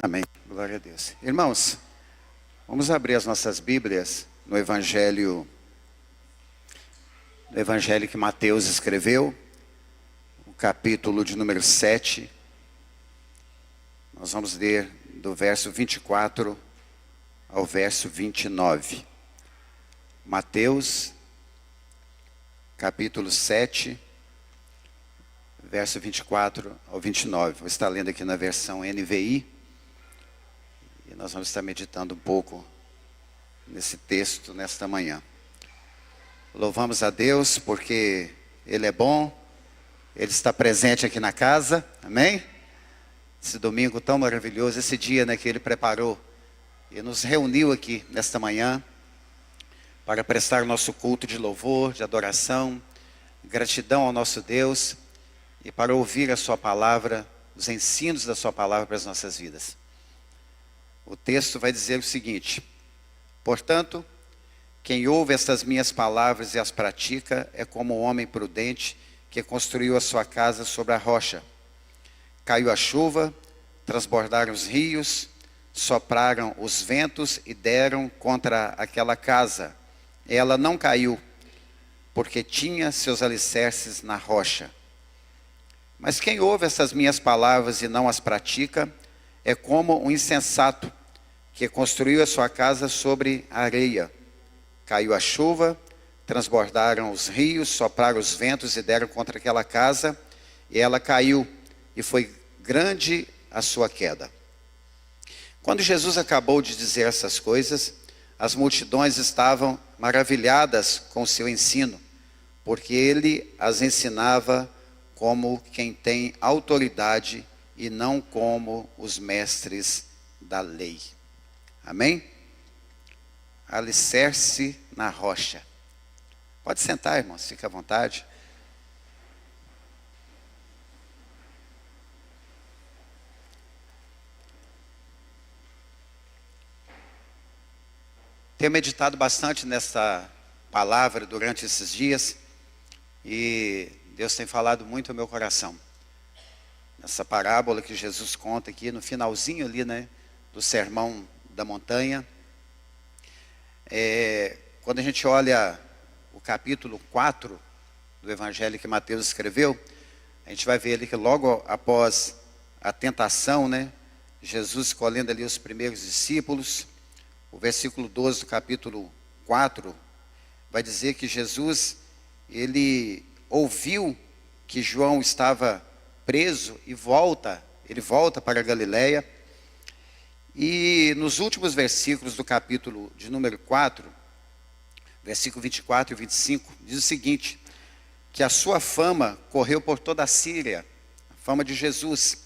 Amém. Glória a Deus. Irmãos, vamos abrir as nossas Bíblias no Evangelho que Mateus escreveu, o capítulo de número 7. Nós vamos ler do verso 24 ao verso 29. Mateus, capítulo 7, verso 24 ao 29. Vou estar lendo aqui na versão NVI. E nós vamos estar meditando um pouco nesse texto nesta manhã. Louvamos a Deus porque Ele é bom, Ele está presente aqui na casa, amém? Esse domingo tão maravilhoso, esse dia que Ele preparou e nos reuniu aqui nesta manhã para prestar nosso culto de louvor, de adoração, gratidão ao nosso Deus e para ouvir a Sua palavra, os ensinos da Sua palavra para as nossas vidas. O texto vai dizer o seguinte: portanto, quem ouve estas minhas palavras e as pratica é como um homem prudente que construiu a sua casa sobre a rocha. Caiu a chuva, transbordaram os rios, sopraram os ventos e deram contra aquela casa. Ela não caiu, porque tinha seus alicerces na rocha. Mas quem ouve essas minhas palavras e não as pratica é como um insensato que construiu a sua casa sobre a areia. Caiu a chuva, transbordaram os rios, sopraram os ventos e deram contra aquela casa, e ela caiu, e foi grande a sua queda. Quando Jesus acabou de dizer essas coisas, as multidões estavam maravilhadas com o seu ensino, porque ele as ensinava como quem tem autoridade e não como os mestres da lei. Amém? Alicerce na rocha. Pode sentar, irmãos, fique à vontade. Tenho meditado bastante nessa palavra durante esses dias e Deus tem falado muito ao meu coração. Essa parábola que Jesus conta aqui no finalzinho ali, do Sermão da Montanha. Quando a gente olha o capítulo 4 do Evangelho que Mateus escreveu, a gente vai ver ali que logo após a tentação, Jesus escolhendo ali os primeiros discípulos, o versículo 12 do capítulo 4, vai dizer que Jesus, ele ouviu que João estava preso e ele volta para a Galileia. E nos últimos versículos do capítulo de número 4, versículo 24 e 25, diz o seguinte: que a sua fama correu por toda a Síria, a fama de Jesus,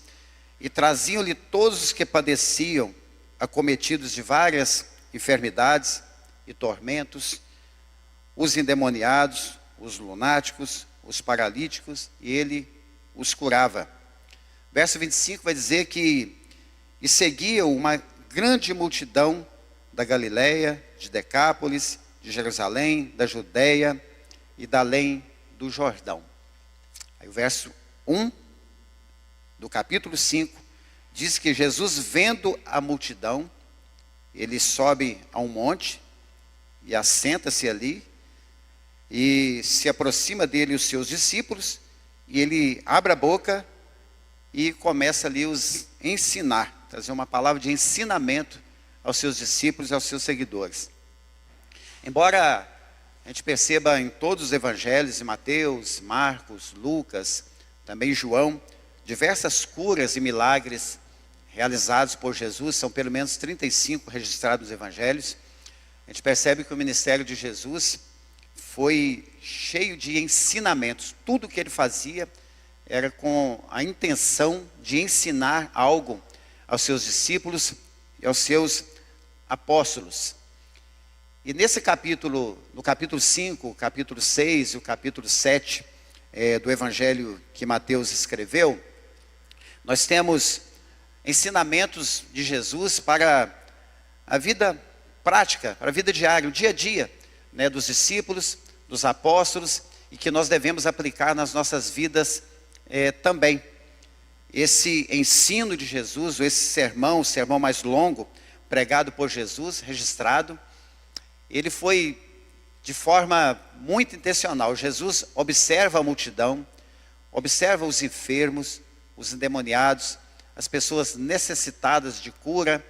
e traziam-lhe todos os que padeciam, acometidos de várias enfermidades e tormentos, os endemoniados, os lunáticos, os paralíticos, e ele os curava. Verso 25 vai dizer que e seguia uma grande multidão da Galileia, de Decápolis, de Jerusalém, da Judeia e da além do Jordão. Aí o verso 1 do capítulo 5 diz que Jesus, vendo a multidão, ele sobe a um monte e assenta-se ali, e se aproxima dele os seus discípulos, e ele abre a boca e começa ali os ensinar, trazer uma palavra de ensinamento aos seus discípulos e aos seus seguidores. Embora a gente perceba em todos os evangelhos, em Mateus, Marcos, Lucas, também João, diversas curas e milagres realizados por Jesus, são pelo menos 35 registrados nos evangelhos, a gente percebe que o ministério de Jesus foi cheio de ensinamentos. Tudo que ele fazia era com a intenção de ensinar algo aos seus discípulos e aos seus apóstolos. E nesse capítulo, no capítulo 5, o capítulo 6 e o capítulo 7 do Evangelho que Mateus escreveu, nós temos ensinamentos de Jesus para a vida prática, para a vida diária, o dia a dia, dos discípulos, dos apóstolos, e que nós devemos aplicar nas nossas vidas também. esse ensino de Jesus, ou esse sermão, o sermão mais longo, pregado por Jesus, registrado, ele foi de forma muito intencional. Jesus observa a multidão, observa os enfermos, os endemoniados, as pessoas necessitadas de cura,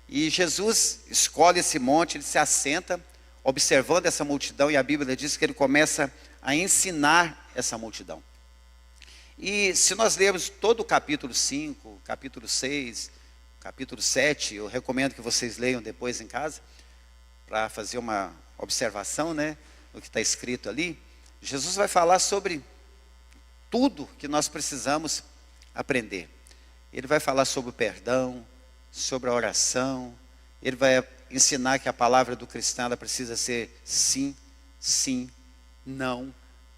e Jesus escolhe esse monte, ele se assenta, observando essa multidão, e a Bíblia diz que ele começa a ensinar essa multidão. E se nós lermos todo o capítulo 5, capítulo 6, capítulo 7, eu recomendo que vocês leiam depois em casa, para fazer uma observação, né, no que está escrito ali. Jesus vai falar sobre tudo que nós precisamos aprender. Ele vai falar sobre o perdão, sobre a oração, ele vai ensinar que a palavra do cristão ela precisa ser sim, sim, não,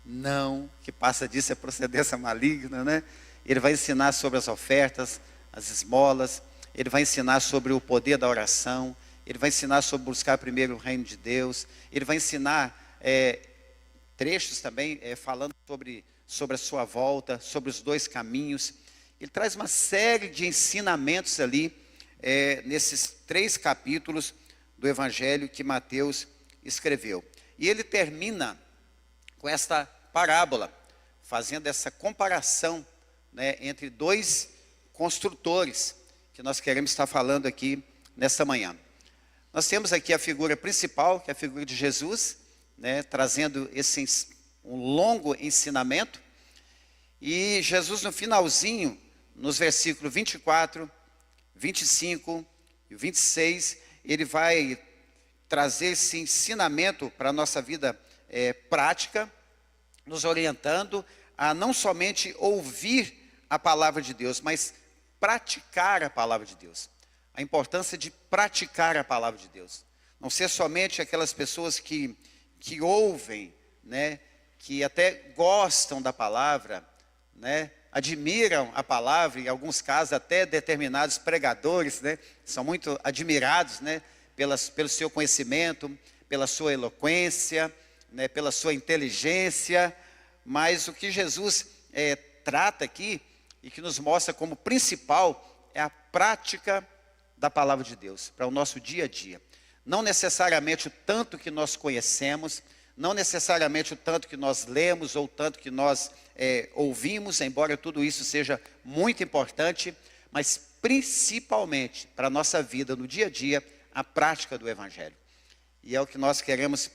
não, que passa disso é procedência maligna, né? Ele vai ensinar sobre as ofertas, as esmolas, ele vai ensinar sobre o poder da oração, ele vai ensinar sobre buscar primeiro o reino de Deus, ele vai ensinar trechos também falando sobre a sua volta, sobre os dois caminhos. Ele traz uma série de ensinamentos ali, nesses 3 capítulos do Evangelho que Mateus escreveu. E ele termina com esta parábola, fazendo essa comparação, né, entre 2 construtores, que nós queremos estar falando aqui nesta manhã. Nós temos aqui a figura principal, que é a figura de Jesus, né, trazendo um longo ensinamento. E Jesus no finalzinho, nos versículos 24, 25 e 26, ele vai trazer esse ensinamento para a nossa vida prática, nos orientando a não somente ouvir a palavra de Deus, mas praticar a palavra de Deus. A importância de praticar a palavra de Deus. Não ser somente aquelas pessoas que ouvem, né, que até gostam da palavra, né, admiram a palavra, em alguns casos até determinados pregadores, né, são muito admirados, né, pelo seu conhecimento, pela sua eloquência, né, pela sua inteligência, mas o que Jesus trata aqui e que nos mostra como principal é a prática da palavra de Deus para o nosso dia a dia. Não necessariamente o tanto que nós conhecemos, não necessariamente o tanto que nós lemos ou o tanto que nós ouvimos, embora tudo isso seja muito importante, mas principalmente para a nossa vida no dia a dia, a prática do Evangelho. E é o que nós queremos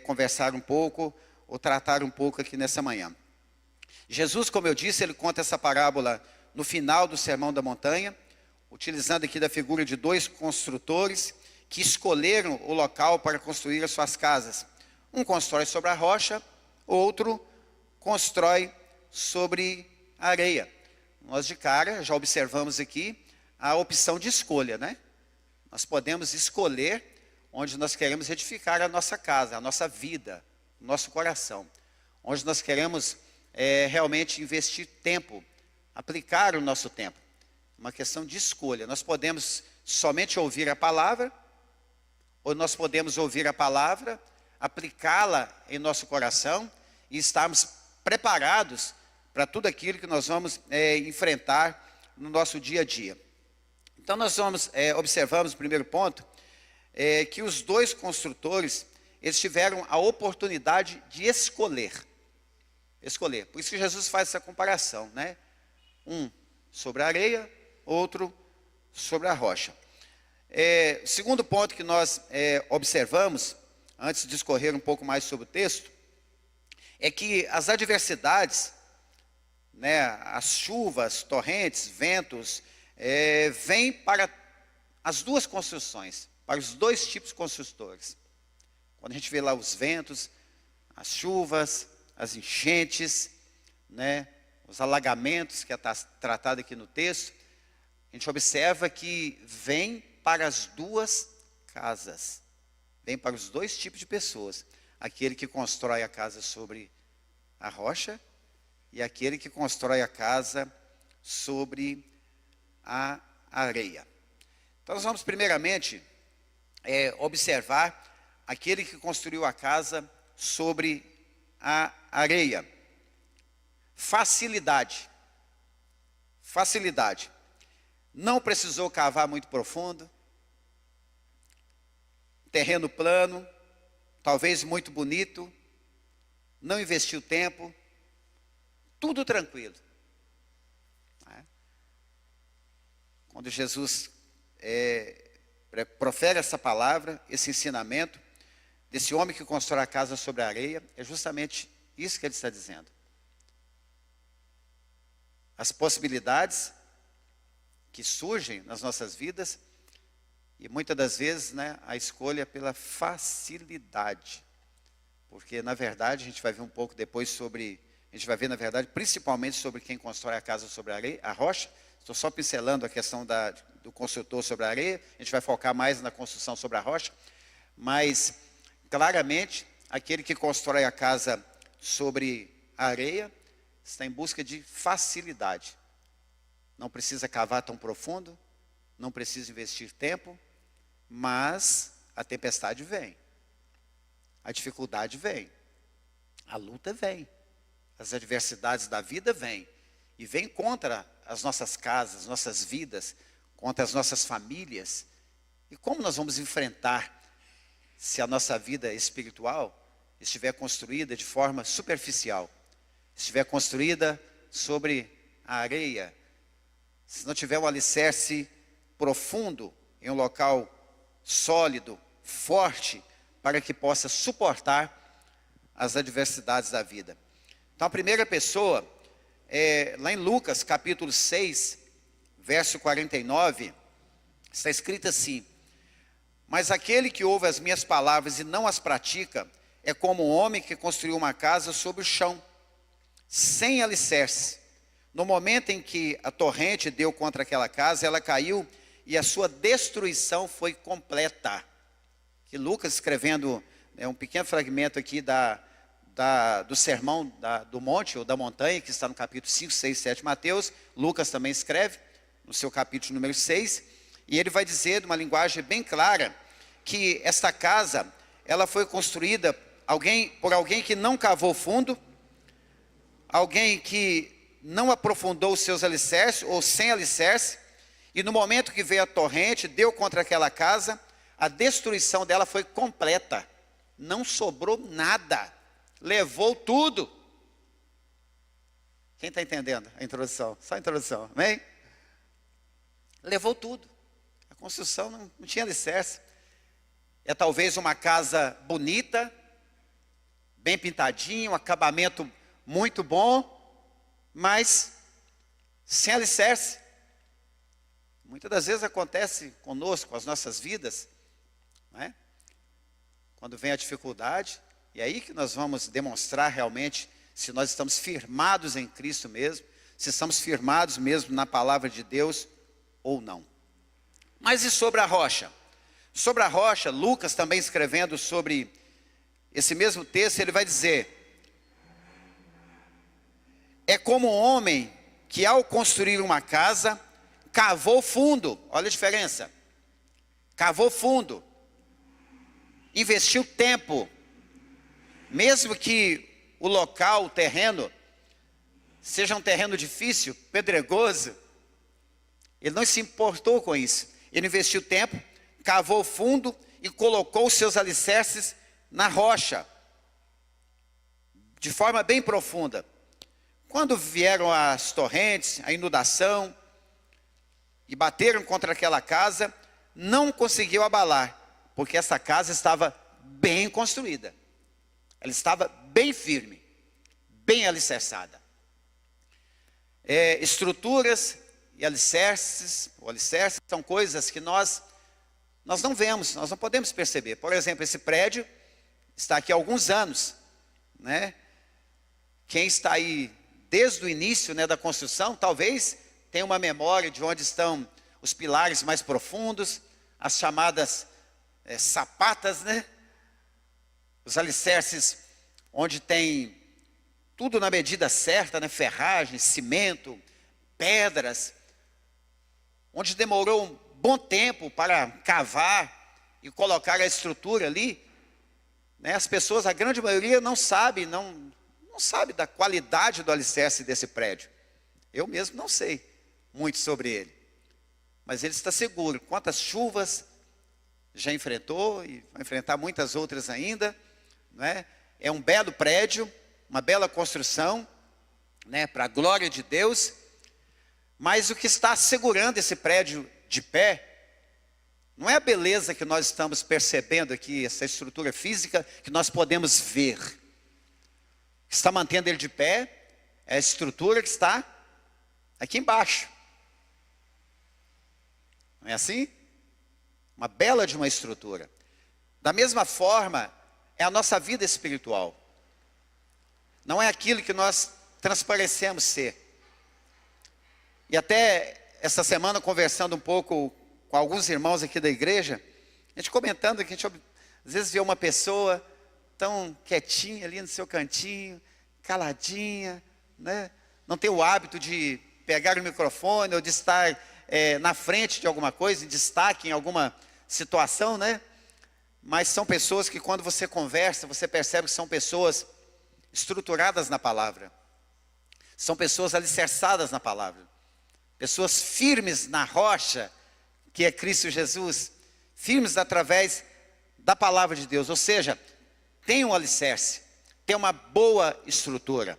conversar um pouco, ou tratar um pouco aqui nessa manhã. Jesus, como eu disse, ele conta essa parábola no final do Sermão da Montanha, utilizando aqui da figura de 2 construtores que escolheram o local para construir as suas casas. Um constrói sobre a rocha, outro constrói sobre a areia. Nós de cara já observamos aqui a opção de escolha, né? Nós podemos escolher onde nós queremos edificar a nossa casa, a nossa vida, o nosso coração. Onde nós queremos realmente investir tempo, aplicar o nosso tempo. Uma questão de escolha. Nós podemos somente ouvir a palavra, ou nós podemos ouvir a palavra, aplicá-la em nosso coração e estarmos preparados para tudo aquilo que nós vamos enfrentar no nosso dia a dia. Então nós observamos, o primeiro ponto, que os 2 construtores, eles tiveram a oportunidade de escolher. Por isso que Jesus faz essa comparação, né? Um sobre a areia, outro sobre a rocha. Segundo ponto que nós observamos, antes de discorrer um pouco mais sobre o texto, é que as adversidades, né, as chuvas, torrentes, ventos, vêm para as 2 construções, para os 2 tipos de construtores. Quando a gente vê lá os ventos, as chuvas, as enchentes, né, os alagamentos, que é tratado aqui no texto, a gente observa que vem para as 2 casas, vem para os 2 tipos de pessoas. Aquele que constrói a casa sobre a rocha e aquele que constrói a casa sobre a areia. Então nós vamos primeiramente observar aquele que construiu a casa sobre a areia. Facilidade. Facilidade. Não precisou cavar muito profundo. Terreno plano, talvez muito bonito. Não investiu tempo. Tudo tranquilo. Quando Jesus profere essa palavra, esse ensinamento, desse homem que constrói a casa sobre a areia, é justamente isso que ele está dizendo. As possibilidades que surgem nas nossas vidas, e muitas das vezes, né, a escolha pela facilidade. Porque, na verdade, a gente vai ver um pouco depois sobre, a gente vai ver, na verdade, principalmente sobre quem constrói a casa sobre a areia, a rocha. Estou só pincelando a questão do construtor sobre a areia, a gente vai focar mais na construção sobre a rocha, mas, claramente, aquele que constrói a casa sobre a areia está em busca de facilidade. Não precisa cavar tão profundo, não precisa investir tempo, mas a tempestade vem, a dificuldade vem, a luta vem, as adversidades da vida vêm, e vem contra as nossas casas, nossas vidas, contra as nossas famílias. E como nós vamos enfrentar se a nossa vida espiritual estiver construída de forma superficial, estiver construída sobre a areia, se não tiver um alicerce profundo, em um local sólido, forte, para que possa suportar as adversidades da vida. Então a primeira pessoa, lá em Lucas capítulo 6, verso 49, está escrito assim: mas aquele que ouve as minhas palavras e não as pratica, é como um homem que construiu uma casa sobre o chão, sem alicerce. No momento em que a torrente deu contra aquela casa, ela caiu e a sua destruição foi completa. Que Lucas, escrevendo um pequeno fragmento aqui do sermão do monte ou da montanha, que está no capítulo 5, 6, 7 Mateus, Lucas também escreve, no seu capítulo número 6, e ele vai dizer, de uma linguagem bem clara, que esta casa, ela foi construída por alguém que não cavou fundo, alguém que não aprofundou os seus alicerces, ou sem alicerce, e no momento que veio a torrente, deu contra aquela casa, a destruição dela foi completa, não sobrou nada, levou tudo. Quem está entendendo a introdução? Só a introdução, amém? Levou tudo, a construção não tinha alicerce. É talvez uma casa bonita, bem pintadinha, um acabamento muito bom, mas sem alicerce. Muitas das vezes acontece conosco, com as nossas vidas, né? Quando vem a dificuldade, e é aí que nós vamos demonstrar realmente se nós estamos firmados em Cristo mesmo, se estamos firmados mesmo na palavra de Deus ou não. Mas e sobre a rocha? Sobre a rocha, Lucas também escrevendo sobre esse mesmo texto, ele vai dizer: é como um homem que ao construir uma casa, cavou fundo. Olha a diferença. Cavou fundo. Investiu tempo. Mesmo que o local, o terreno, seja um terreno difícil, pedregoso, ele não se importou com isso. Ele investiu tempo, cavou fundo e colocou os seus alicerces na rocha, de forma bem profunda. Quando vieram as torrentes, a inundação, e bateram contra aquela casa, não conseguiu abalar, porque essa casa estava bem construída. Ela estava bem firme, bem alicerçada. Estruturas e alicerces, ou alicerces, são coisas que nós não vemos, nós não podemos perceber. Por exemplo, esse prédio está aqui há alguns anos, né? Quem está aí desde o início, né, da construção, talvez tenha uma memória de onde estão os pilares mais profundos, as chamadas sapatas, né? Os alicerces onde tem tudo na medida certa, né? Ferragem, cimento, pedras, onde demorou um bom tempo para cavar e colocar a estrutura ali, né? As pessoas, a grande maioria, não sabe da qualidade do alicerce desse prédio. Eu mesmo não sei, muito sobre ele. Mas ele está seguro. Quantas chuvas já enfrentou e vai enfrentar muitas outras ainda, não é? É um belo prédio, uma bela construção, né, para a glória de Deus. Mas o que está segurando esse prédio de pé não é a beleza que nós estamos percebendo aqui, essa estrutura física que nós podemos ver. O que está mantendo ele de pé é a estrutura que está aqui embaixo. Não é assim? Uma bela de uma estrutura. Da mesma forma, é a nossa vida espiritual. Não é aquilo que nós transparecemos ser. E até essa semana, conversando um pouco com alguns irmãos aqui da igreja, a gente comentando que a gente às vezes vê uma pessoa tão quietinha ali no seu cantinho, caladinha, né? Não tem o hábito de pegar o microfone ou de estar na frente de alguma coisa, em destaque em alguma situação, né? Mas são pessoas que quando você conversa, você percebe que são pessoas estruturadas na palavra. São pessoas alicerçadas na palavra. Pessoas firmes na rocha, que é Cristo Jesus. Firmes através da palavra de Deus. Ou seja, tem um alicerce, tem uma boa estrutura.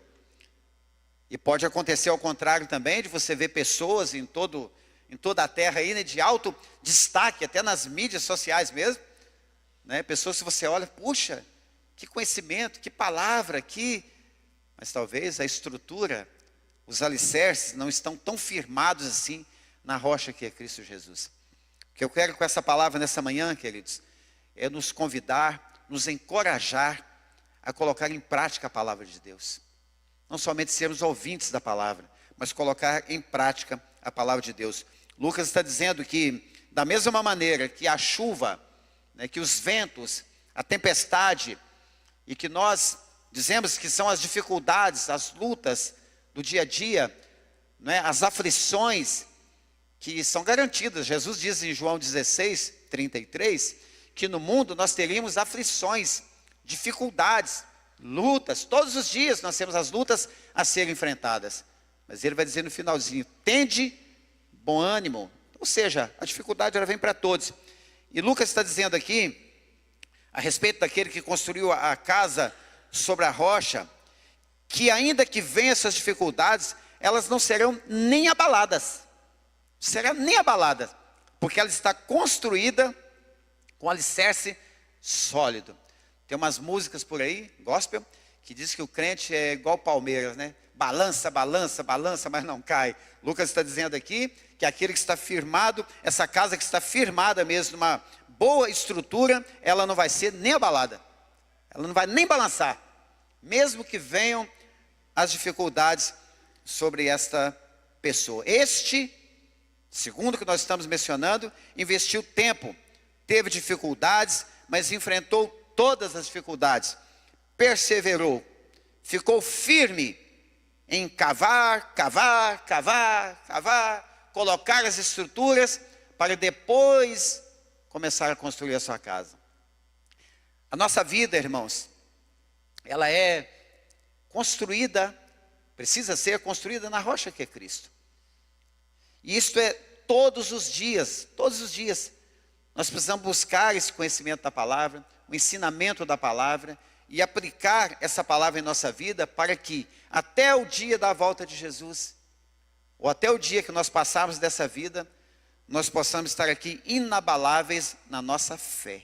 E pode acontecer ao contrário também, de você ver pessoas em toda a terra aí, né, de alto destaque, até nas mídias sociais mesmo, né, pessoas que você olha, puxa, que conhecimento, que palavra, mas talvez a estrutura, os alicerces não estão tão firmados assim na rocha que é Cristo Jesus. O que eu quero com essa palavra nessa manhã, queridos, é nos convidar, nos encorajar a colocar em prática a palavra de Deus. Não somente sermos ouvintes da palavra, mas colocar em prática a palavra de Deus. Lucas está dizendo que, da mesma maneira que a chuva, né, que os ventos, a tempestade, e que nós dizemos que são as dificuldades, as lutas do dia a dia, né, as aflições que são garantidas. Jesus diz em João 16, 33, que no mundo nós teríamos aflições, dificuldades, lutas. Todos os dias nós temos as lutas a serem enfrentadas. Mas ele vai dizer no finalzinho, tende bom ânimo. Ou seja, a dificuldade ela vem para todos. E Lucas está dizendo aqui, a respeito daquele que construiu a casa sobre a rocha, que ainda que venham essas dificuldades, elas não serão nem abaladas. Será nem abaladas, porque ela está construída com alicerce sólido. Tem umas músicas por aí, gospel, que diz que o crente é igual Palmeiras, né? Balança, balança, balança, mas não cai. Lucas está dizendo aqui que aquele que está firmado, essa casa que está firmada mesmo, numa boa estrutura, ela não vai ser nem abalada. Ela não vai nem balançar. Mesmo que venham as dificuldades sobre esta pessoa. Este, segundo o que nós estamos mencionando, investiu tempo, teve dificuldades, mas enfrentou todas as dificuldades, perseverou, ficou firme em cavar, colocar as estruturas para depois começar a construir a sua casa. A nossa vida, irmãos, ela é construída, precisa ser construída na rocha que é Cristo. E isto é todos os dias, nós precisamos buscar esse conhecimento da palavra, o ensinamento da palavra e aplicar essa palavra em nossa vida para que até o dia da volta de Jesus, ou até o dia que nós passarmos dessa vida, nós possamos estar aqui inabaláveis na nossa fé.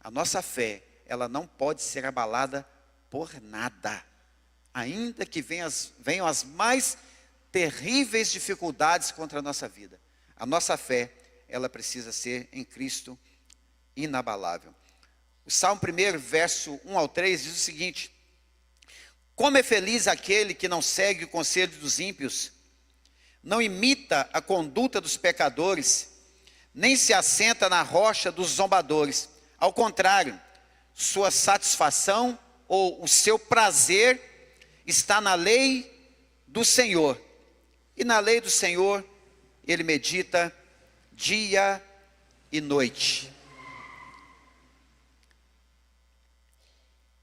A nossa fé, ela não pode ser abalada por nada. Ainda que venham as mais terríveis dificuldades contra a nossa vida. A nossa fé, ela precisa ser em Cristo inabalável. O Salmo 1, verso 1 ao 3 diz o seguinte: como é feliz aquele que não segue o conselho dos ímpios, não imita a conduta dos pecadores, nem se assenta na rocha dos zombadores. Ao contrário, sua satisfação ou o seu prazer está na lei do Senhor. E na lei do Senhor ele medita dia e noite.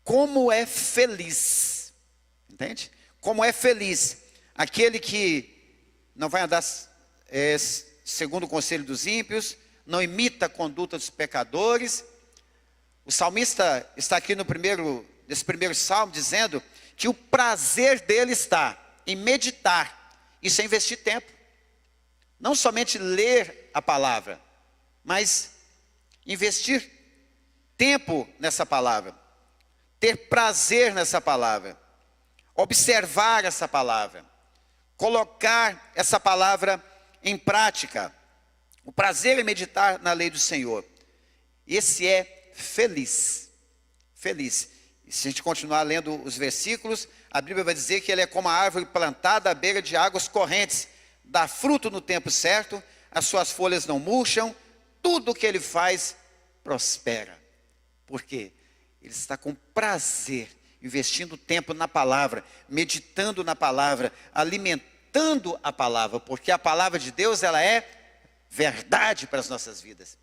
Como é feliz, entende? Como é feliz aquele que não vai andar segundo o conselho dos ímpios, não imita a conduta dos pecadores. O salmista está aqui nesse primeiro salmo dizendo que o prazer dele está em meditar, isso é investir tempo. Não somente ler a palavra, mas investir tempo nessa palavra, ter prazer nessa palavra, observar essa palavra, colocar essa palavra em prática. O prazer em meditar na lei do Senhor. Esse é feliz. Feliz. E se a gente continuar lendo os versículos, a Bíblia vai dizer que ele é como a árvore plantada à beira de águas correntes, dá fruto no tempo certo, as suas folhas não murcham, tudo o que ele faz prospera. Por quê? Ele está com prazer, investindo tempo na palavra, meditando na palavra, alimentando a palavra, porque a palavra de Deus, ela é verdade para as nossas vidas.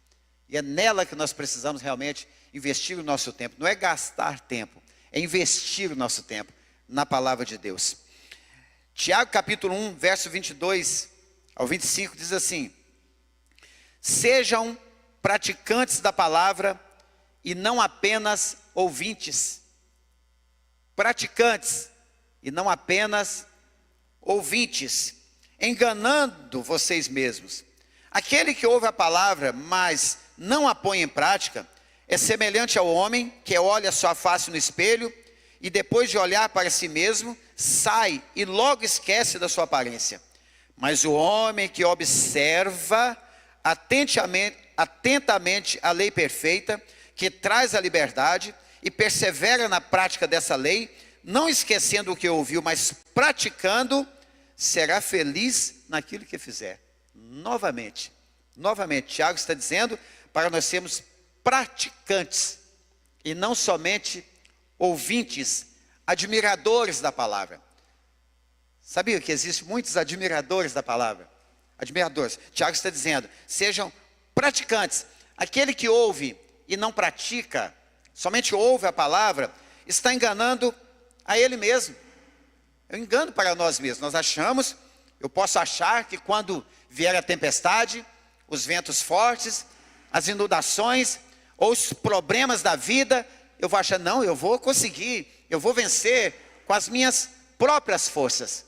E é nela que nós precisamos realmente investir o nosso tempo. Não é gastar tempo, é investir o nosso tempo na palavra de Deus. Tiago capítulo 1, verso 22 ao 25 diz assim: sejam praticantes da palavra e não apenas ouvintes. Praticantes e não apenas ouvintes, enganando vocês mesmos. Aquele que ouve a palavra, mas não a põe em prática, é semelhante ao homem que olha sua face no espelho e depois de olhar para si mesmo, sai e logo esquece da sua aparência. Mas o homem que observa atentamente a lei perfeita, que traz a liberdade, e persevera na prática dessa lei, não esquecendo o que ouviu, mas praticando, será feliz naquilo que fizer. Novamente, Tiago está dizendo para nós sermos praticantes e não somente ouvintes, admiradores da palavra. Sabia que existem muitos admiradores da palavra? Admiradores. Tiago está dizendo, sejam praticantes. Aquele que ouve e não pratica, somente ouve a palavra, está enganando a ele mesmo. É um engano para nós mesmos. Eu posso achar que quando vier a tempestade, os ventos fortes, as inundações, ou os problemas da vida, eu vou achar, não, eu vou conseguir, eu vou vencer com as minhas próprias forças.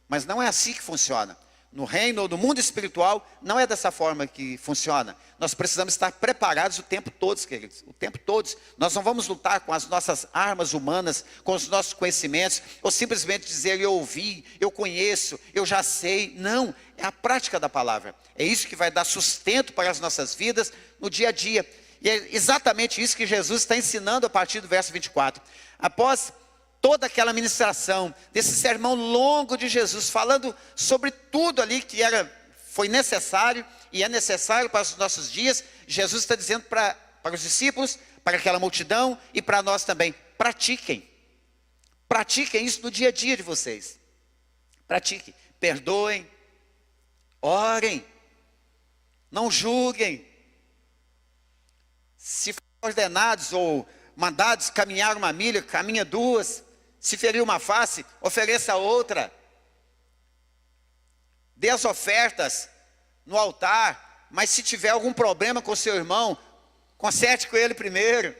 Mas não é assim que funciona. No reino ou no mundo espiritual, não é dessa forma que funciona. Nós precisamos estar preparados o tempo todo, queridos. O tempo todo. Nós não vamos lutar com as nossas armas humanas, com os nossos conhecimentos, ou simplesmente dizer, eu ouvi, eu conheço, eu já sei. Não, é a prática da palavra. É isso que vai dar sustento para as nossas vidas no dia a dia. E é exatamente isso que Jesus está ensinando a partir do verso 24. Após toda aquela ministração, desse sermão longo de Jesus, falando sobre tudo ali que foi necessário e é necessário para os nossos dias, Jesus está dizendo para os discípulos, para aquela multidão e para nós também, pratiquem isso no dia a dia de vocês, pratiquem, perdoem, orem, não julguem, se forem ordenados ou mandados caminhar 1 milha, caminha 2, se ferir uma face, ofereça outra. Dê as ofertas no altar, mas se tiver algum problema com seu irmão, conserte com ele primeiro.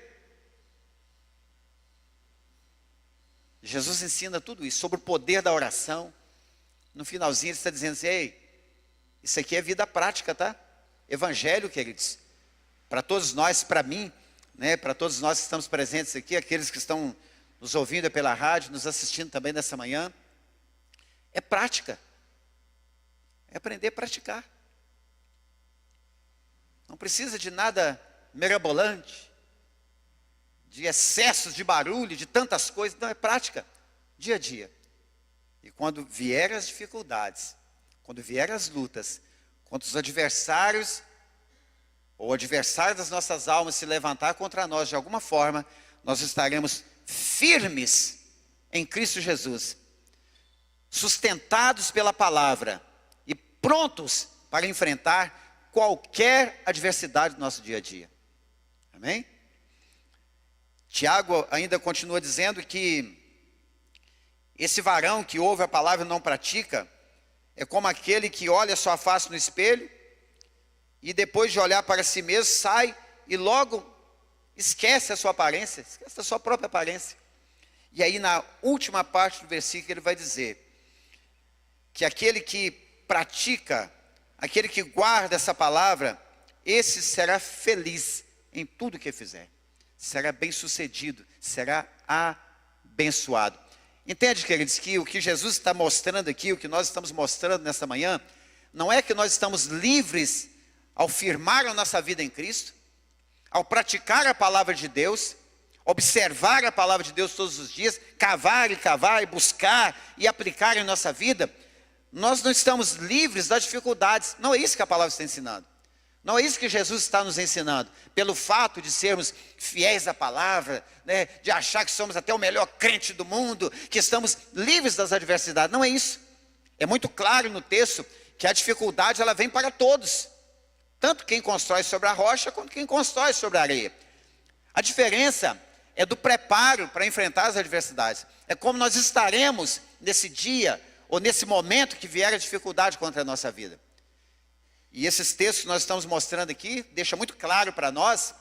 Jesus ensina tudo isso, sobre o poder da oração. No finalzinho ele está dizendo assim, ei, isso aqui é vida prática, tá? Evangelho, queridos. Para todos nós, para mim, né, para todos nós que estamos presentes aqui, aqueles que estão nos ouvindo pela rádio, nos assistindo também nessa manhã, é prática, é aprender a praticar. Não precisa de nada mirabolante, de excessos de barulho, de tantas coisas, não, é prática, dia a dia. E quando vier as dificuldades, quando vier as lutas, quando os adversários, ou o adversário das nossas almas se levantar contra nós de alguma forma, nós estaremos firmes em Cristo Jesus, sustentados pela palavra e prontos para enfrentar qualquer adversidade do nosso dia a dia. Amém? Tiago ainda continua dizendo que esse varão que ouve a palavra e não pratica, É como aquele que olha sua face no espelho e depois de olhar para si mesmo, sai e logo esquece a sua aparência, esquece a sua própria aparência. E aí na última parte do versículo ele vai dizer que aquele que pratica, aquele que guarda essa palavra, esse será feliz em tudo que fizer. Será bem-sucedido, será abençoado. Entende, queridos, que o que Jesus está mostrando aqui, o que nós estamos mostrando nessa manhã, não é que nós estamos livres ao firmar a nossa vida em Cristo, ao praticar a palavra de Deus, observar a palavra de Deus todos os dias, cavar e buscar e aplicar em nossa vida. Nós não estamos livres das dificuldades. Não é isso que a palavra está ensinando. Não é isso que Jesus está nos ensinando. Pelo fato de sermos fiéis à palavra, né, de achar que somos até o melhor crente do mundo, que estamos livres das adversidades. Não é isso. É muito claro no texto que a dificuldade ela vem para todos. Tanto quem constrói sobre a rocha, quanto quem constrói sobre a areia. A diferença é do preparo para enfrentar as adversidades. É como nós estaremos nesse dia, ou nesse momento que vier a dificuldade contra a nossa vida. E esses textos que nós estamos mostrando aqui, deixa muito claro para nós,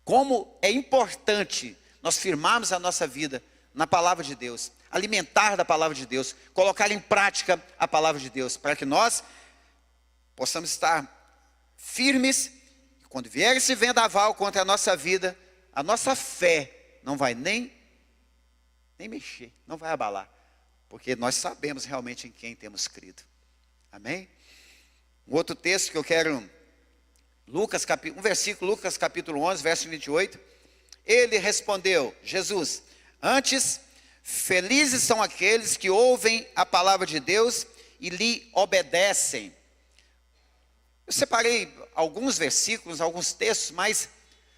como é importante nós firmarmos a nossa vida na palavra de Deus, alimentar da palavra de Deus, colocar em prática a palavra de Deus, para que nós possamos estar firmes, e quando vier esse vendaval contra a nossa vida, a nossa fé não vai nem mexer, não vai abalar, porque nós sabemos realmente em quem temos crido. Amém? Um outro texto que eu quero, um versículo, Lucas capítulo 11, verso 28. Ele respondeu, Jesus, antes, felizes são aqueles que ouvem a palavra de Deus e lhe obedecem. Eu separei alguns versículos, alguns textos, mas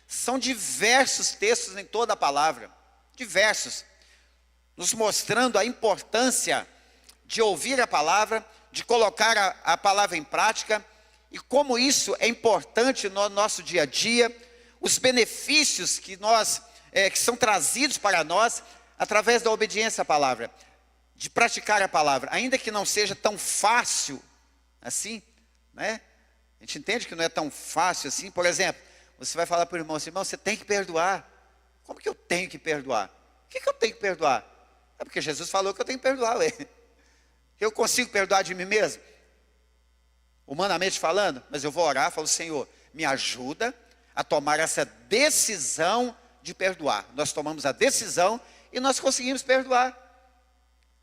são diversos textos em toda a palavra. Diversos. Nos mostrando a importância de ouvir a palavra, de colocar a palavra em prática, e como isso é importante no nosso dia a dia, os benefícios que são trazidos para nós, através da obediência à palavra, de praticar a palavra, ainda que não seja tão fácil assim, né? A gente entende que não é tão fácil assim. Por exemplo, você vai falar para o irmão assim, irmão, você tem que perdoar. Como que eu tenho que perdoar? O que eu tenho que perdoar? É porque Jesus falou que eu tenho que perdoar, ué. Eu consigo perdoar de mim mesmo? Humanamente falando, mas eu vou orar, falo, Senhor, me ajuda a tomar essa decisão de perdoar. Nós tomamos a decisão e nós conseguimos perdoar.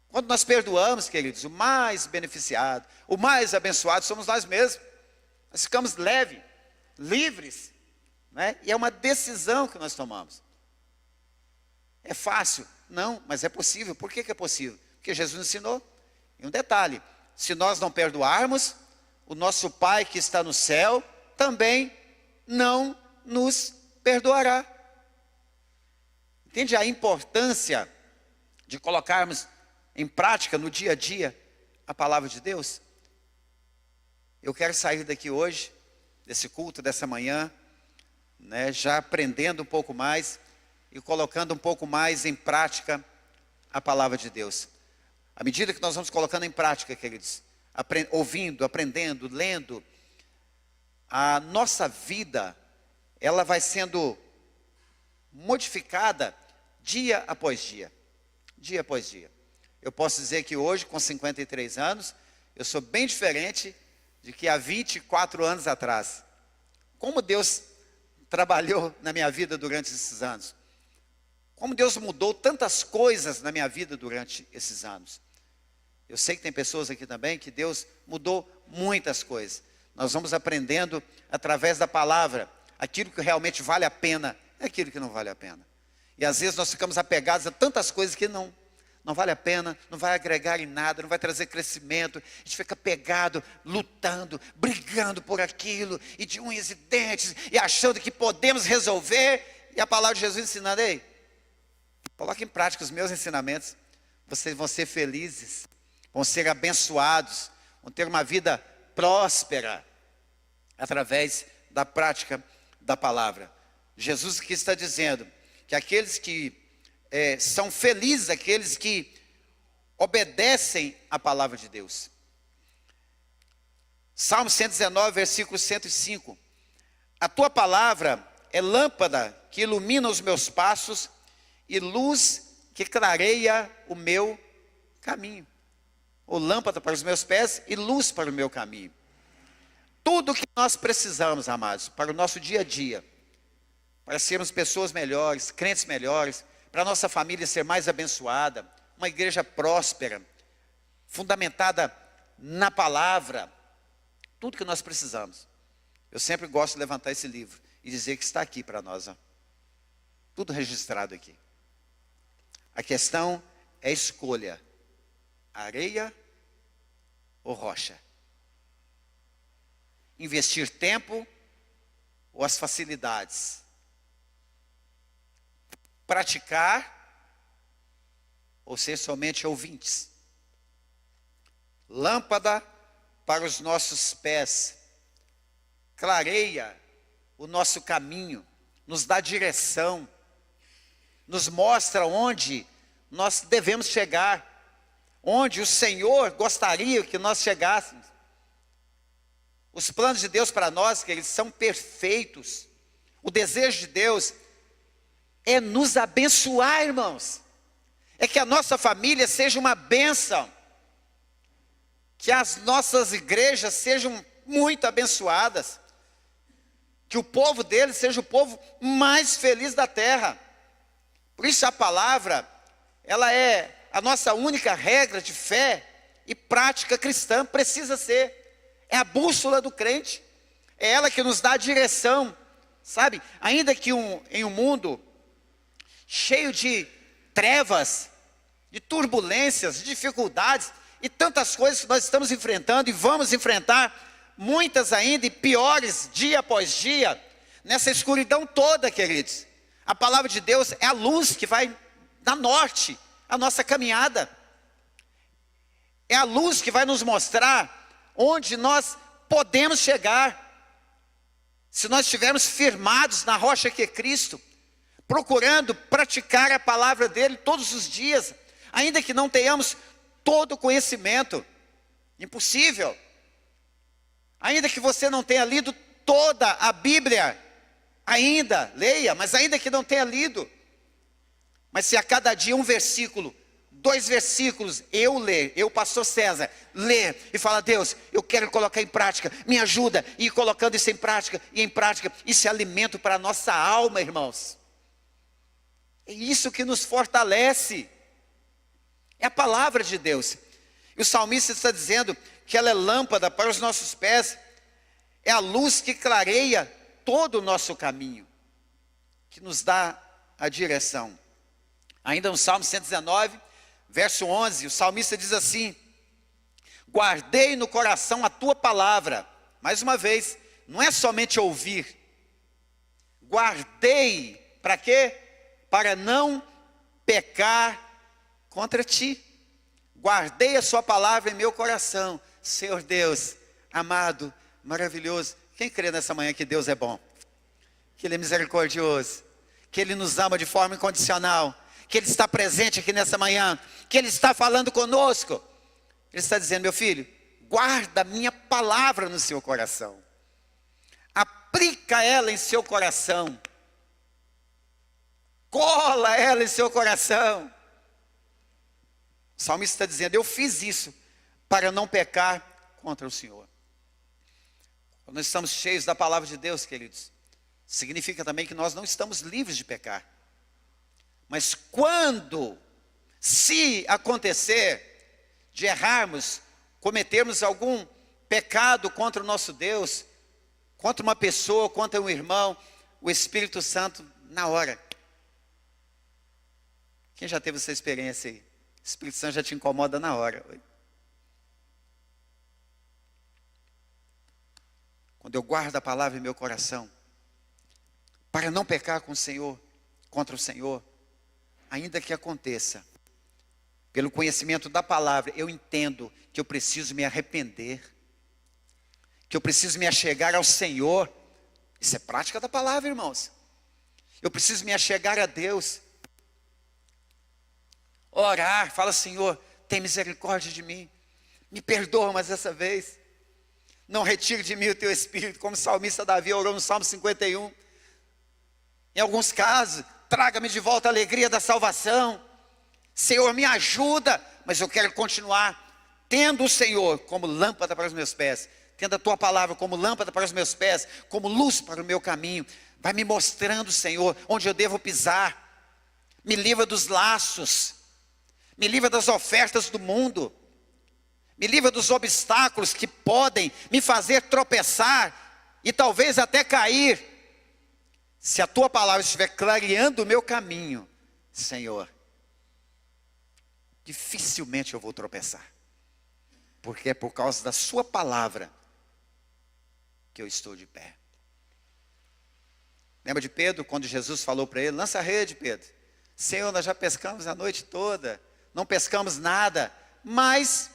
Quando nós perdoamos, queridos, o mais beneficiado, o mais abençoado somos nós mesmos. Nós ficamos leves, livres, né? E é uma decisão que nós tomamos. É fácil? Não, mas é possível. Por que é possível? Porque Jesus ensinou. E um detalhe, se nós não perdoarmos, o nosso Pai que está no céu também não nos perdoará. Entende a importância de colocarmos em prática no dia a dia a palavra de Deus? Eu quero sair daqui hoje, desse culto, dessa manhã, né, já aprendendo um pouco mais e colocando um pouco mais em prática a palavra de Deus. À medida que nós vamos colocando em prática, queridos, ouvindo, aprendendo, lendo, a nossa vida, ela vai sendo modificada dia após dia. Dia após dia. Eu posso dizer que hoje, com 53 anos, eu sou bem diferente de que há 24 anos atrás. Como Deus trabalhou na minha vida durante esses anos. Como Deus mudou tantas coisas na minha vida durante esses anos. Eu sei que tem pessoas aqui também que Deus mudou muitas coisas. Nós vamos aprendendo através da palavra. Aquilo que realmente vale a pena, é aquilo que não vale a pena. E às vezes nós ficamos apegados a tantas coisas que não vale a pena, não vai agregar em nada, não vai trazer crescimento. A gente fica pegado, lutando, brigando por aquilo, e de unhas e dentes, e achando que podemos resolver. E a palavra de Jesus ensinando, ei, coloque em prática os meus ensinamentos. Vocês vão ser felizes, vão ser abençoados, vão ter uma vida próspera, através da prática da palavra. Jesus aqui está dizendo que aqueles que são felizes, aqueles que obedecem à palavra de Deus. Salmo 119, versículo 105. A tua palavra é lâmpada que ilumina os meus passos e luz que clareia o meu caminho. Ou lâmpada para os meus pés e luz para o meu caminho. Tudo o que nós precisamos, amados, para o nosso dia a dia, para sermos pessoas melhores, crentes melhores, para a nossa família ser mais abençoada, uma igreja próspera, fundamentada na palavra, tudo que nós precisamos. Eu sempre gosto de levantar esse livro e dizer que está aqui para nós, ó. Tudo registrado aqui. A questão é escolha: areia ou rocha? Investir tempo ou as facilidades? Praticar ou ser somente ouvintes? Lâmpada para os nossos pés, clareia o nosso caminho, nos dá direção, nos mostra onde nós devemos chegar, onde o Senhor gostaria que nós chegássemos. Os planos de Deus para nós, que eles são perfeitos. O desejo de Deus é nos abençoar, irmãos. É que a nossa família seja uma bênção. Que as nossas igrejas sejam muito abençoadas. Que o povo deles seja o povo mais feliz da terra. Por isso a palavra, ela é a nossa única regra de fé e prática cristã, precisa ser. É a bússola do crente. É ela que nos dá a direção. Sabe, ainda que em um mundo cheio de trevas, de turbulências, de dificuldades e tantas coisas que nós estamos enfrentando e vamos enfrentar, muitas ainda e piores dia após dia, nessa escuridão toda, queridos. A palavra de Deus é a luz que vai dar norte à nossa caminhada. É a luz que vai nos mostrar onde nós podemos chegar. Se nós estivermos firmados na rocha que é Cristo, procurando praticar a palavra dele todos os dias, ainda que não tenhamos todo o conhecimento, impossível. Ainda que você não tenha lido toda a Bíblia, ainda, leia, mas ainda que não tenha lido, mas se a cada dia um versículo, 2 versículos, eu, pastor César, ler e falar: Deus, eu quero colocar em prática, me ajuda, e ir colocando isso em prática, isso é alimento para a nossa alma, irmãos. É isso que nos fortalece, é a palavra de Deus. E o salmista está dizendo que ela é lâmpada para os nossos pés, é a luz que clareia todo o nosso caminho, que nos dá a direção. Ainda no Salmo 119, verso 11, o salmista diz assim: guardei no coração a tua palavra. Mais uma vez, não é somente ouvir. Guardei, para quê? Para não pecar contra ti. Guardei a sua palavra em meu coração. Senhor Deus, amado, maravilhoso. Quem crê nessa manhã que Deus é bom? Que Ele é misericordioso, que Ele nos ama de forma incondicional, que Ele está presente aqui nessa manhã, que Ele está falando conosco. Ele está dizendo: meu filho, guarda a minha palavra no seu coração, aplica ela em seu coração, cola ela em seu coração. O salmista está dizendo: eu fiz isso para não pecar contra o Senhor. Quando nós estamos cheios da palavra de Deus, queridos, significa também que nós não estamos livres de pecar. Mas quando, se acontecer de errarmos, cometermos algum pecado contra o nosso Deus, contra uma pessoa, contra um irmão, o Espírito Santo, na hora. Quem já teve essa experiência aí? O Espírito Santo já te incomoda na hora. Quando eu guardo a palavra em meu coração, para não pecar com o Senhor, contra o Senhor, ainda que aconteça, pelo conhecimento da palavra, eu entendo que eu preciso me arrepender, que eu preciso me achegar ao Senhor. Isso é prática da palavra, irmãos. Eu preciso me achegar a Deus, orar, fala: Senhor, tem misericórdia de mim, me perdoa mais essa vez, Não retire de mim o teu espírito, como o salmista Davi orou no Salmo 51. Em alguns casos, traga-me de volta a alegria da salvação. Senhor, me ajuda, mas eu quero continuar tendo o Senhor como lâmpada para os meus pés, tendo a tua palavra como lâmpada para os meus pés, como luz para o meu caminho. Vai me mostrando, Senhor, onde eu devo pisar. Me livra dos laços, me livra das ofertas do mundo, me livra dos obstáculos que podem me fazer tropeçar e talvez até cair. Se a tua palavra estiver clareando o meu caminho, Senhor, dificilmente eu vou tropeçar, porque é por causa da sua palavra que eu estou de pé. Lembra de Pedro, quando Jesus falou para ele: lança a rede, Pedro. Senhor, nós já pescamos a noite toda, não pescamos nada, mas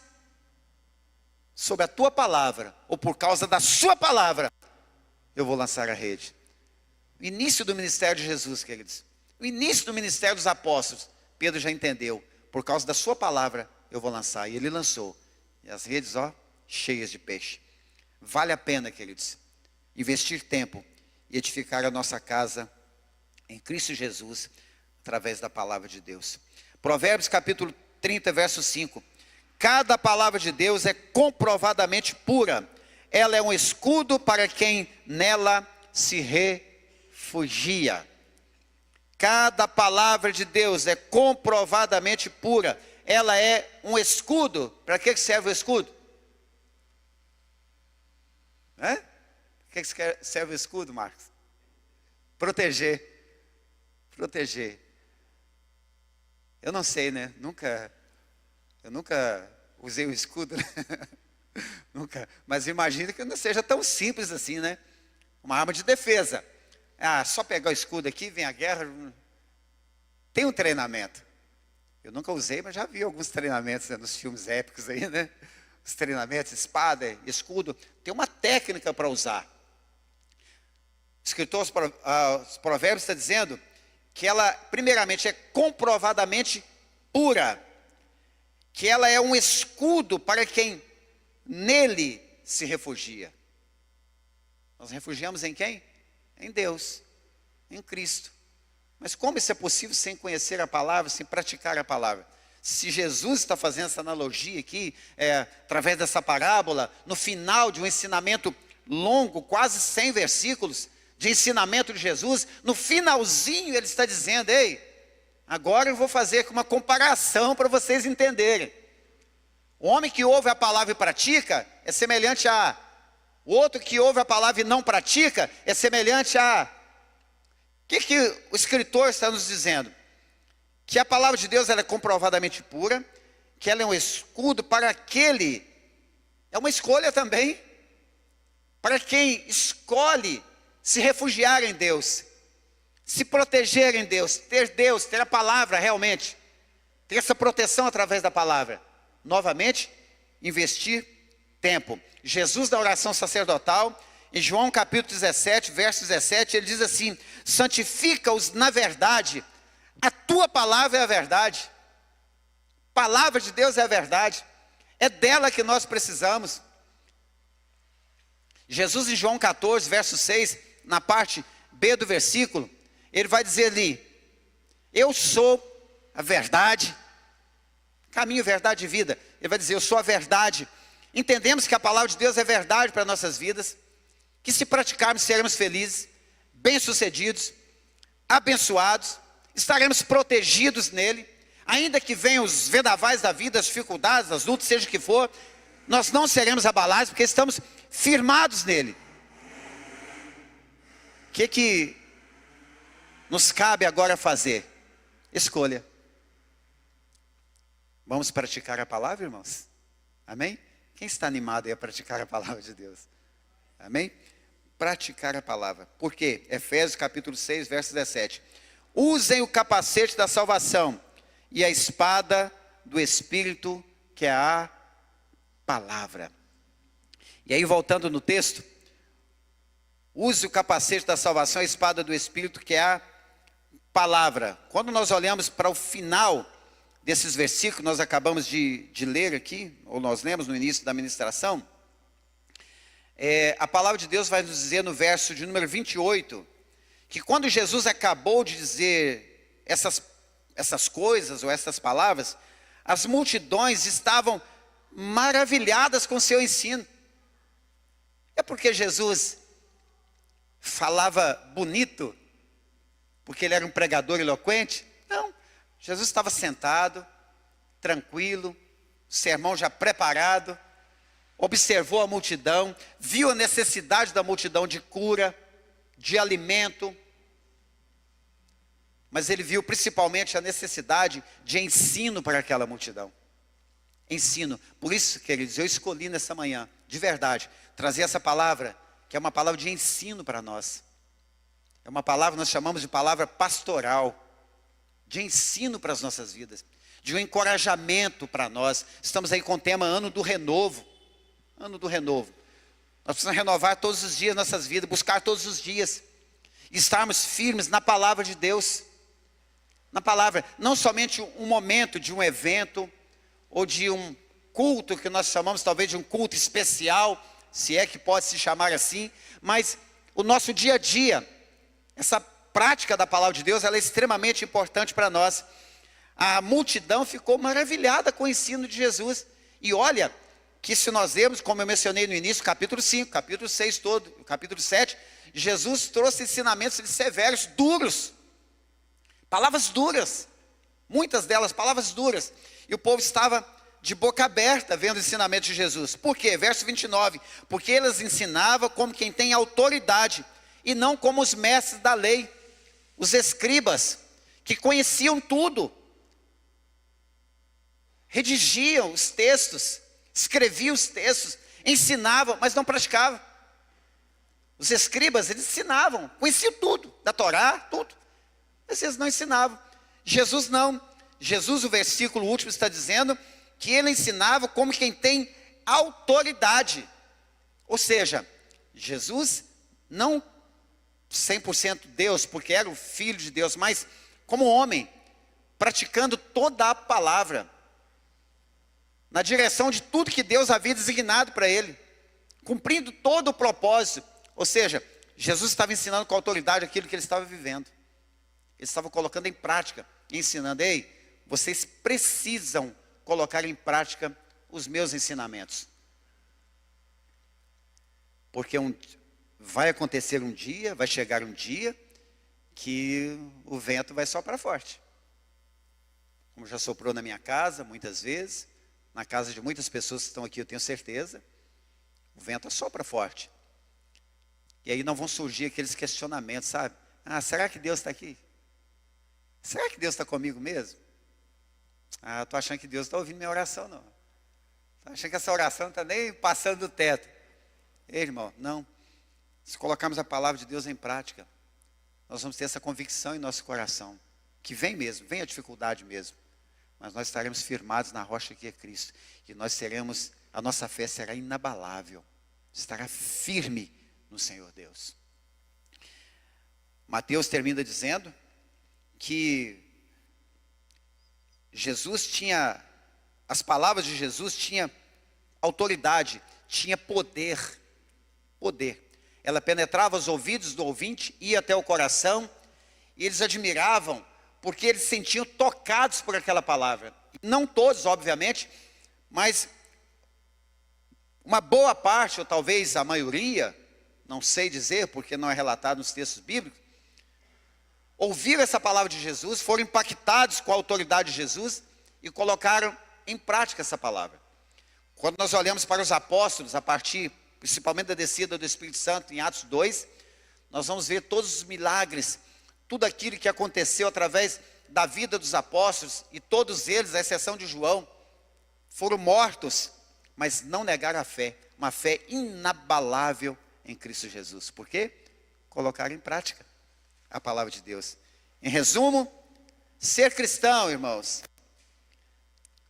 sobre a tua palavra, ou por causa da sua palavra, eu vou lançar a rede. O início do ministério de Jesus, queridos, o início do ministério dos apóstolos, Pedro já entendeu: por causa da sua palavra eu vou lançar. E ele lançou, e as redes, cheias de peixe. Vale a pena, queridos, investir tempo e edificar a nossa casa em Cristo Jesus, através da palavra de Deus. Provérbios capítulo 30, verso 5. Cada palavra de Deus é comprovadamente pura. Ela é um escudo para quem nela se refugia. Cada palavra de Deus é comprovadamente pura. Ela é um escudo. Para que serve o escudo? Para que serve o escudo, Marcos? Proteger. Proteger. Eu não sei, né? Eu nunca usei o escudo, né? Nunca. Mas imagino que não seja tão simples assim, né? Uma arma de defesa. Só pegar o escudo aqui, vem a guerra. Tem um treinamento. Eu nunca usei, mas já vi alguns treinamentos, né, nos filmes épicos aí, né? Os treinamentos, espada, escudo. Tem uma técnica para usar. O escritor os Provérbios está dizendo que ela, primeiramente, é comprovadamente pura. Que ela é um escudo para quem nele se refugia. Nós refugiamos em quem? Em Deus, em Cristo. Mas como isso é possível sem conhecer a palavra, sem praticar a palavra? Se Jesus está fazendo essa analogia aqui, através dessa parábola, no final de um ensinamento longo, quase 100 versículos, de ensinamento de Jesus, no finalzinho ele está dizendo: ei, agora eu vou fazer uma comparação para vocês entenderem. O homem que ouve a palavra e pratica é semelhante a... O outro que ouve a palavra e não pratica é semelhante a... O que o escritor está nos dizendo? Que a palavra de Deus ela é comprovadamente pura, que ela é um escudo para aquele... É uma escolha também, para quem escolhe se refugiar em Deus, se proteger em Deus, ter a palavra realmente, ter essa proteção através da palavra. Novamente, investir tempo. Jesus, na oração sacerdotal, em João capítulo 17, verso 17, ele diz assim: santifica-os na verdade, a tua palavra é a verdade. Palavra de Deus é a verdade, é dela que nós precisamos. Jesus, em João 14, verso 6, na parte B do versículo, ele vai dizer ali: eu sou a verdade, caminho, verdade e vida. Ele vai dizer: eu sou a verdade. Entendemos que a palavra de Deus é verdade para nossas vidas, que se praticarmos seremos felizes, bem-sucedidos, abençoados, estaremos protegidos nele, ainda que venham os vendavais da vida, as dificuldades, as lutas, seja o que for, nós não seremos abalados, porque estamos firmados nele. O que nos cabe agora fazer? Escolha. Vamos praticar a palavra, irmãos? Amém? Quem está animado aí a praticar a palavra de Deus? Amém? Praticar a palavra. Por quê? Efésios capítulo 6, verso 17. Usem o capacete da salvação e a espada do Espírito, que é a palavra. E aí, voltando no texto, use o capacete da salvação e a espada do Espírito, que é a palavra. Quando nós olhamos para o final desses versículos, nós acabamos de ler aqui, ou nós lemos no início da ministração, A palavra de Deus vai nos dizer no verso de número 28, que quando Jesus acabou de dizer essas coisas ou essas palavras, as multidões estavam maravilhadas com seu ensino. É porque Jesus falava bonito? Porque ele era um pregador eloquente? Não, Jesus estava sentado, tranquilo, sermão já preparado, observou a multidão, viu a necessidade da multidão de cura, de alimento, mas ele viu principalmente a necessidade de ensino para aquela multidão. Ensino. Por isso, queridos, eu escolhi nessa manhã, de verdade, trazer essa palavra, que é uma palavra de ensino para nós. É uma palavra, nós chamamos de palavra pastoral, de ensino para as nossas vidas, de um encorajamento para nós. Estamos aí com o tema Ano do Renovo. Ano do Renovo. Nós precisamos renovar todos os dias nossas vidas, buscar todos os dias, estarmos firmes na palavra de Deus. Na palavra, não somente um momento de um evento, ou de um culto, que nós chamamos talvez de um culto especial, se é que pode se chamar assim, mas o nosso dia a dia, essa prática da palavra de Deus, ela é extremamente importante para nós. A multidão ficou maravilhada com o ensino de Jesus, e olha, que se nós lermos, como eu mencionei no início, capítulo 5, capítulo 6 todo, capítulo 7, Jesus trouxe ensinamentos severos, duros, palavras duras, muitas delas palavras duras, e o povo estava de boca aberta vendo o ensinamento de Jesus. Por quê? Verso 29, porque eles ensinavam como quem tem autoridade, e não como os mestres da lei, os escribas, que conheciam tudo, redigiam os textos, escreviam os textos, ensinavam, mas não praticavam. Os escribas, eles ensinavam, conheciam tudo, da Torá, tudo, mas eles não ensinavam. Jesus não. Jesus, o versículo último está dizendo que ele ensinava como quem tem autoridade. Ou seja, Jesus não 100% Deus, porque era o Filho de Deus, mas como homem, praticando toda a palavra, na direção de tudo que Deus havia designado para ele, cumprindo todo o propósito. Ou seja, Jesus estava ensinando com autoridade aquilo que ele estava vivendo. Ele estava colocando em prática, ensinando, ei, vocês precisam colocar em prática os meus ensinamentos. Porque vai acontecer um dia, vai chegar um dia, que o vento vai soprar forte. Como já soprou na minha casa, muitas vezes, na casa de muitas pessoas que estão aqui, eu tenho certeza, o vento sopra forte. E aí não vão surgir aqueles questionamentos, sabe? Ah, será que Deus está aqui? Será que Deus está comigo mesmo? Ah, estou achando que Deus está ouvindo minha oração, não. Estou achando que essa oração não está nem passando do teto. Ei, irmão, não. Se colocarmos a palavra de Deus em prática, nós vamos ter essa convicção em nosso coração, que vem mesmo, vem a dificuldade mesmo, mas nós estaremos firmados na rocha que é Cristo, e nós seremos, a nossa fé será inabalável, estará firme no Senhor Deus. Mateus termina dizendo que Jesus tinha, as palavras de Jesus tinham autoridade, tinha poder. Ela penetrava os ouvidos do ouvinte, ia até o coração, e eles admiravam, porque eles se sentiam tocados por aquela palavra. Não todos, obviamente, mas uma boa parte, ou talvez a maioria, não sei dizer, porque não é relatado nos textos bíblicos, ouviram essa palavra de Jesus, foram impactados com a autoridade de Jesus e colocaram em prática essa palavra. Quando nós olhamos para os apóstolos, a partir principalmente da descida do Espírito Santo em Atos 2, nós vamos ver todos os milagres, tudo aquilo que aconteceu através da vida dos apóstolos, e todos eles, à exceção de João, foram mortos, mas não negaram a fé, uma fé inabalável em Cristo Jesus. Por quê? Colocaram em prática a palavra de Deus. Em resumo, ser cristão, irmãos,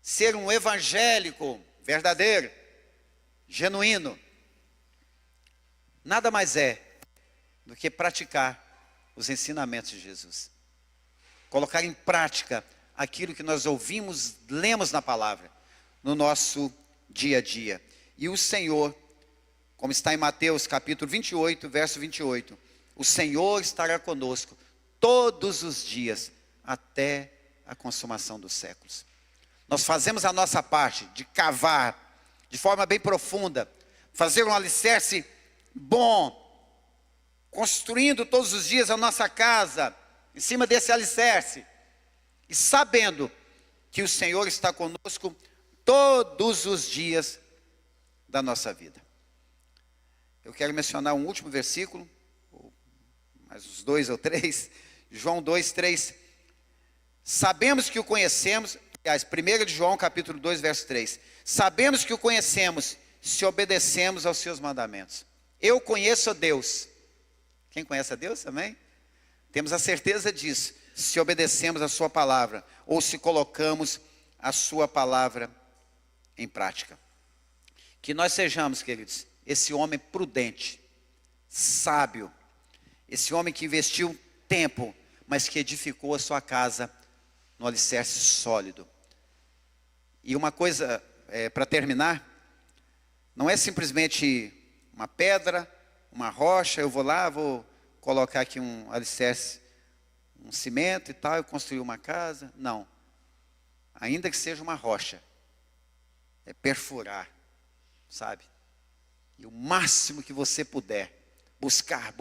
ser um evangélico verdadeiro, genuíno, nada mais é do que praticar os ensinamentos de Jesus. Colocar em prática aquilo que nós ouvimos, lemos na palavra, no nosso dia a dia. E o Senhor, como está em Mateus capítulo 28, verso 28. O Senhor estará conosco todos os dias, até a consumação dos séculos. Nós fazemos a nossa parte de cavar, de forma bem profunda, fazer um alicerce bom, construindo todos os dias a nossa casa, em cima desse alicerce, e sabendo que o Senhor está conosco todos os dias da nossa vida. Eu quero mencionar um último versículo, mais uns 2 ou 3, João 2, 3. Sabemos que o conhecemos, aliás, 1 de João capítulo 2, verso 3. Sabemos que o conhecemos se obedecemos aos seus mandamentos. Eu conheço a Deus. Quem conhece a Deus também? Temos a certeza disso, se obedecemos a sua palavra, ou se colocamos a sua palavra em prática. Que nós sejamos, queridos, esse homem prudente, sábio, esse homem que investiu tempo, mas que edificou a sua casa no alicerce sólido. E uma coisa, para terminar, não é simplesmente uma pedra, uma rocha, eu vou lá, vou colocar aqui um alicerce, um cimento e tal, eu construir uma casa. Não. Ainda que seja uma rocha, é perfurar, sabe? E o máximo que você puder, buscar.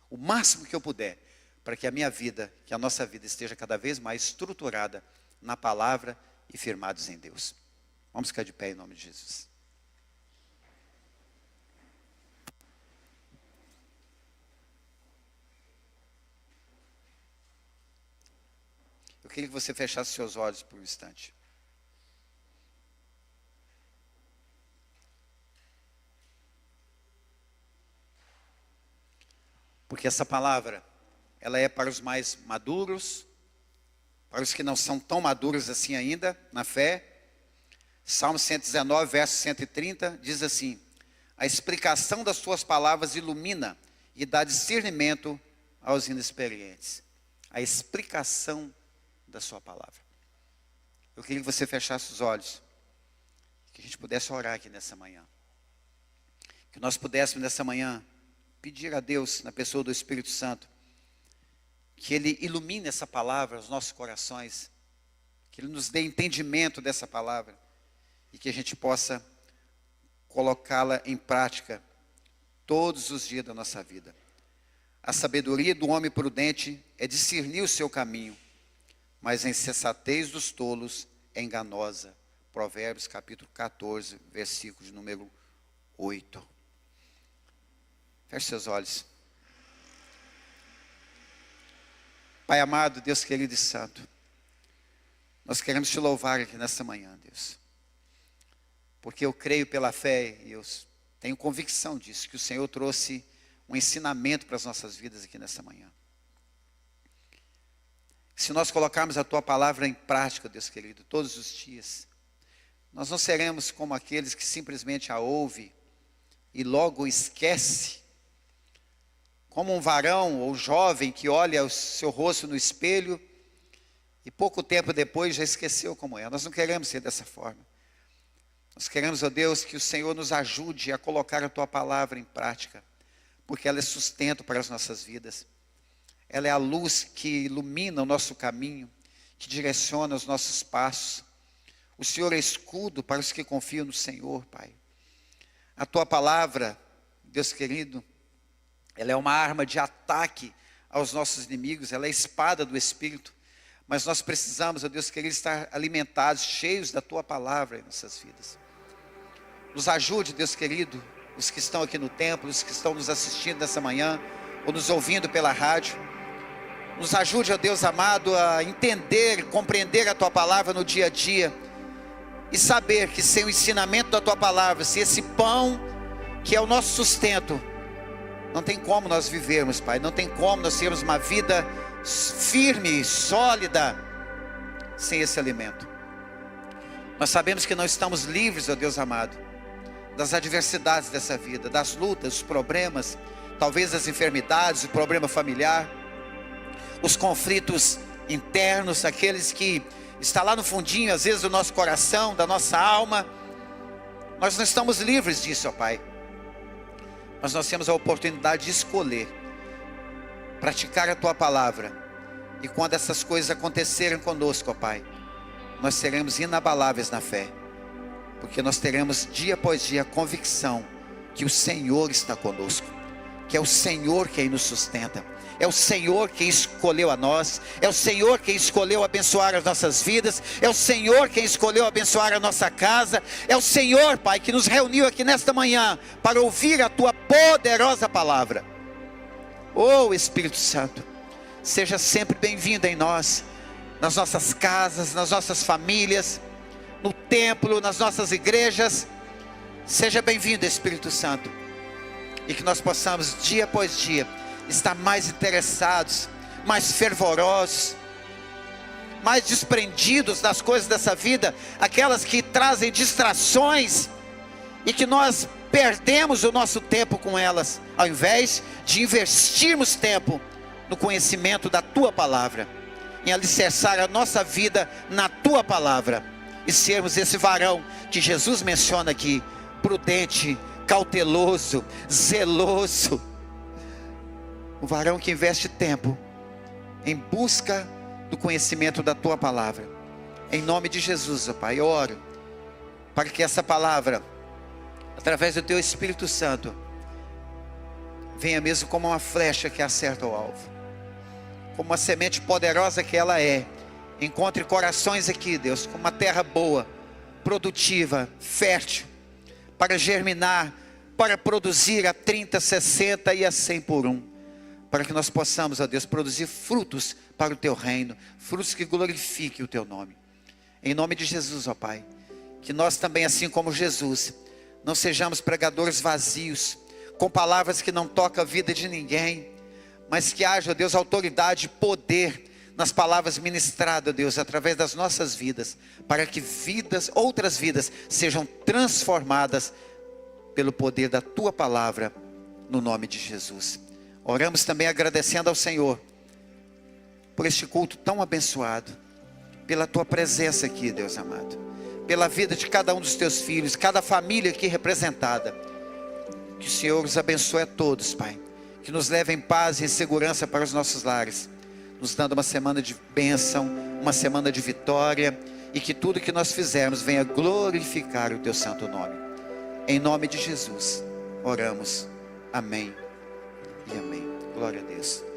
O máximo que eu puder, para que a minha vida, que a nossa vida esteja cada vez mais estruturada na palavra e firmados em Deus. Vamos ficar de pé em nome de Jesus. Eu queria que você fechasse seus olhos por um instante. Porque essa palavra, ela é para os mais maduros, para os que não são tão maduros assim ainda na fé. Salmo 119, verso 130, diz assim: a explicação das tuas palavras ilumina e dá discernimento aos inexperientes. A explicação da sua palavra. Eu queria que você fechasse os olhos, que a gente pudesse orar aqui nessa manhã. Que nós pudéssemos nessa manhã pedir a Deus, na pessoa do Espírito Santo, que Ele ilumine essa palavra aos nossos corações, que Ele nos dê entendimento dessa palavra, e que a gente possa colocá-la em prática todos os dias da nossa vida. A sabedoria do homem prudente é discernir o seu caminho, mas a insensatez dos tolos é enganosa. Provérbios capítulo 14, versículo de número 8. Feche seus olhos. Pai amado, Deus querido e santo, nós queremos te louvar aqui nessa manhã, Deus. Porque eu creio pela fé e eu tenho convicção disso, que o Senhor trouxe um ensinamento para as nossas vidas aqui nessa manhã. Se nós colocarmos a tua palavra em prática, Deus querido, todos os dias, nós não seremos como aqueles que simplesmente a ouvem e logo esquece, como um varão ou jovem que olha o seu rosto no espelho e pouco tempo depois já esqueceu como é. Nós não queremos ser dessa forma. Nós queremos, ó Deus, que o Senhor nos ajude a colocar a tua palavra em prática, porque ela é sustento para as nossas vidas. Ela é a luz que ilumina o nosso caminho, que direciona os nossos passos. O Senhor é escudo para os que confiam no Senhor, Pai. A tua palavra, Deus querido, ela é uma arma de ataque aos nossos inimigos, ela é a espada do Espírito. Mas nós precisamos, ó Deus querido, estar alimentados, cheios da tua palavra em nossas vidas. Nos ajude, Deus querido, os que estão aqui no templo, os que estão nos assistindo nessa manhã, ou nos ouvindo pela rádio. Nos ajude, ó Deus amado, a entender, compreender a tua palavra no dia a dia. E saber que sem o ensinamento da tua palavra, se esse pão que é o nosso sustento, não tem como nós vivermos, Pai. Não tem como nós termos uma vida firme, sólida, sem esse alimento. Nós sabemos que não estamos livres, ó Deus amado, das adversidades dessa vida, das lutas, dos problemas, talvez das enfermidades, o problema familiar, os conflitos internos, aqueles que estão lá no fundinho, às vezes, do nosso coração, da nossa alma. Nós não estamos livres disso, ó Pai. Mas nós temos a oportunidade de escolher praticar a Tua palavra. E quando essas coisas acontecerem conosco, ó Pai, nós seremos inabaláveis na fé. Porque nós teremos dia após dia a convicção que o Senhor está conosco. Que é o Senhor quem nos sustenta. É o Senhor quem escolheu a nós. É o Senhor quem escolheu abençoar as nossas vidas. É o Senhor quem escolheu abençoar a nossa casa. É o Senhor, Pai, que nos reuniu aqui nesta manhã para ouvir a Tua poderosa palavra. Oh Espírito Santo, seja sempre bem-vindo em nós, nas nossas casas, nas nossas famílias, no templo, nas nossas igrejas. Seja bem-vindo, Espírito Santo. E que nós possamos, dia após dia, estar mais interessados, mais fervorosos, mais desprendidos das coisas dessa vida, aquelas que trazem distrações, e que nós perdemos o nosso tempo com elas, ao invés de investirmos tempo no conhecimento da Tua palavra, em alicerçar a nossa vida na Tua palavra, e sermos esse varão que Jesus menciona aqui, prudente, cauteloso, zeloso, o varão que investe tempo em busca do conhecimento da Tua palavra. Em nome de Jesus, ó Pai, eu oro para que essa palavra, através do Teu Espírito Santo, venha mesmo como uma flecha que acerta o alvo, como uma semente poderosa que ela é. Encontre corações aqui, Deus, com uma terra boa, produtiva, fértil, para germinar, para produzir a 30, 60 e a 100 por um, para que nós possamos, ó Deus, produzir frutos para o Teu reino, frutos que glorifiquem o Teu nome. Em nome de Jesus, ó Pai, que nós também, assim como Jesus, não sejamos pregadores vazios, com palavras que não tocam a vida de ninguém, mas que haja, ó Deus, autoridade e poder nas palavras ministradas, ó Deus, através das nossas vidas, para que outras vidas sejam transformadas pelo poder da Tua palavra, no nome de Jesus. Oramos também agradecendo ao Senhor por este culto tão abençoado, pela Tua presença aqui, Deus amado, pela vida de cada um dos Teus filhos, cada família aqui representada. Que o Senhor os abençoe a todos, Pai, que nos leve em paz e em segurança para os nossos lares, nos dando uma semana de bênção, uma semana de vitória, e que tudo que nós fizermos venha glorificar o Teu santo nome. Em nome de Jesus oramos, amém e amém. Glória a Deus.